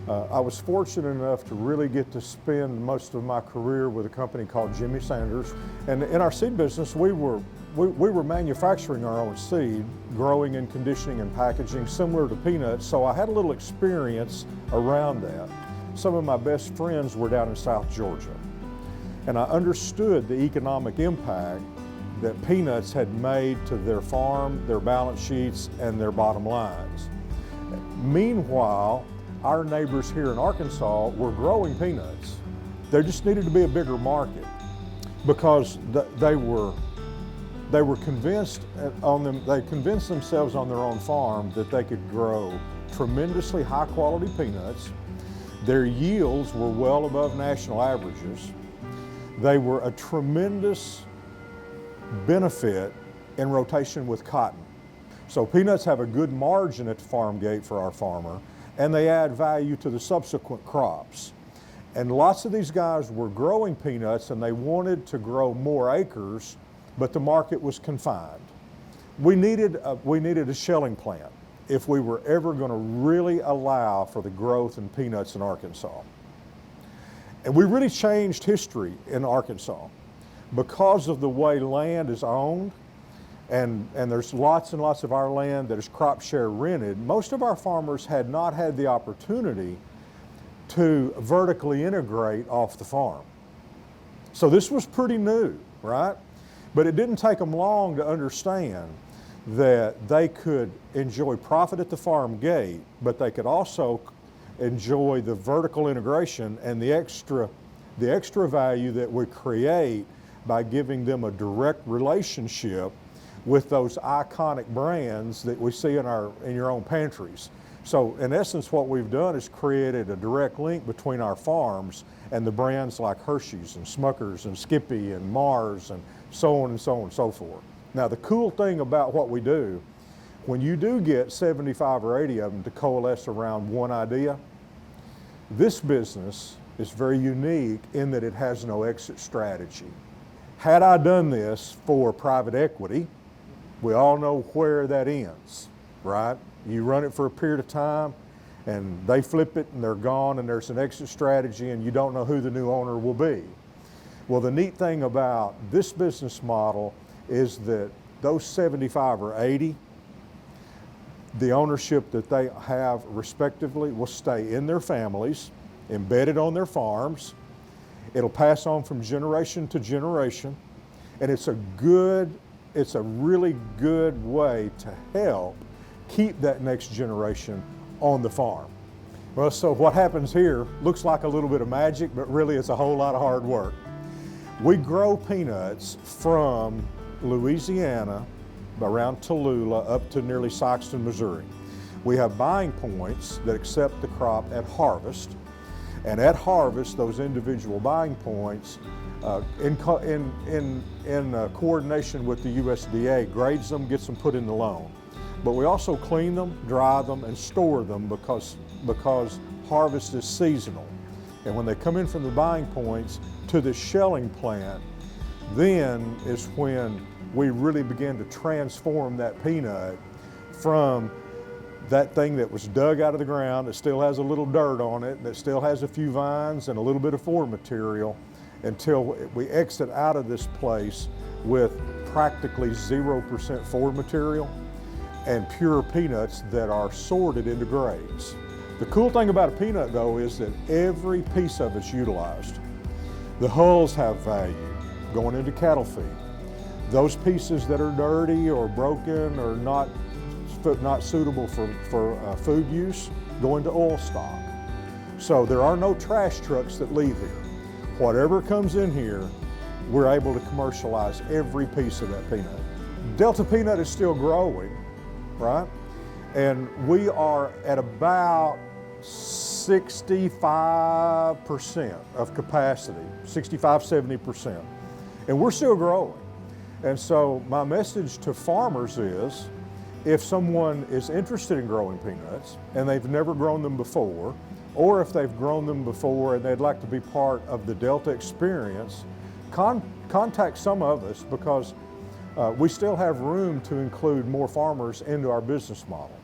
I was fortunate enough to really get to spend most of my career with a company called Jimmy Sanders. And in our seed business, we were manufacturing our own seed, growing and conditioning and packaging, similar to peanuts. So I had a little experience around that. Some of my best friends were down in South Georgia. And I understood the economic impact that peanuts had made to their farm, their balance sheets, and their bottom lines. Meanwhile, our neighbors here in Arkansas were growing peanuts. There just needed to be a bigger market because they were convinced they convinced themselves on their own farm that they could grow tremendously high quality peanuts. Their yields were well above national averages. They were a tremendous benefit in rotation with cotton. So peanuts have a good margin at the farm gate for our farmer, and they add value to the subsequent crops. And lots of these guys were growing peanuts and they wanted to grow more acres, but the market was confined. We needed a shelling plant if we were ever going to really allow for the growth in peanuts in Arkansas. And we really changed history in Arkansas because of the way land is owned, and there's lots and lots of our land that is crop share rented. Most of our farmers had not had the opportunity to vertically integrate off the farm. So this was pretty new, right? But it didn't take them long to understand that they could enjoy profit at the farm gate, but they could also enjoy the vertical integration and the extra value that we create by giving them a direct relationship with those iconic brands that we see in your own pantries. So in essence, what we've done is created a direct link between our farms and the brands like Hershey's and Smucker's and Skippy and Mars and so on and so on and so forth. Now the cool thing about what we do, when you do get 75 or 80 of them to coalesce around one idea, this business is very unique in that it has no exit strategy. Had I done this for private equity, we all know where that ends, right? You run it for a period of time and they flip it and they're gone and there's an exit strategy and you don't know who the new owner will be. Well, the neat thing about this business model is that those 75 or 80, the ownership that they have respectively will stay in their families, embedded on their farms. It'll pass on from generation to generation, and it's a really good way to help keep that next generation on the farm. Well, so what happens here looks like a little bit of magic, but really it's a whole lot of hard work. We grow peanuts from Louisiana, around Tallulah, up to nearly Sikeston, Missouri. We have buying points that accept the crop at harvest, and at harvest, those individual buying points, in coordination with the USDA, grades them, gets them put in the loan. But we also clean them, dry them, and store them because harvest is seasonal. And when they come in from the buying points to the shelling plant, then is when we really begin to transform that peanut from that thing that was dug out of the ground, that still has a little dirt on it, that still has a few vines and a little bit of form material, until we exit out of this place with practically 0% form material and pure peanuts that are sorted into grades. The cool thing about a peanut though is that every piece of it's utilized. The hulls have value going into cattle feed. Those pieces that are dirty or broken or not suitable for food use go into oil stock. So there are no trash trucks that leave here. Whatever comes in here, we're able to commercialize every piece of that peanut. Delta peanut is still growing, right? And we are at about 65% of capacity, 65–70%. And we're still growing. And so my message to farmers is, if someone is interested in growing peanuts and they've never grown them before, or if they've grown them before and they'd like to be part of the Delta experience, contact some of us because we still have room to include more farmers into our business model.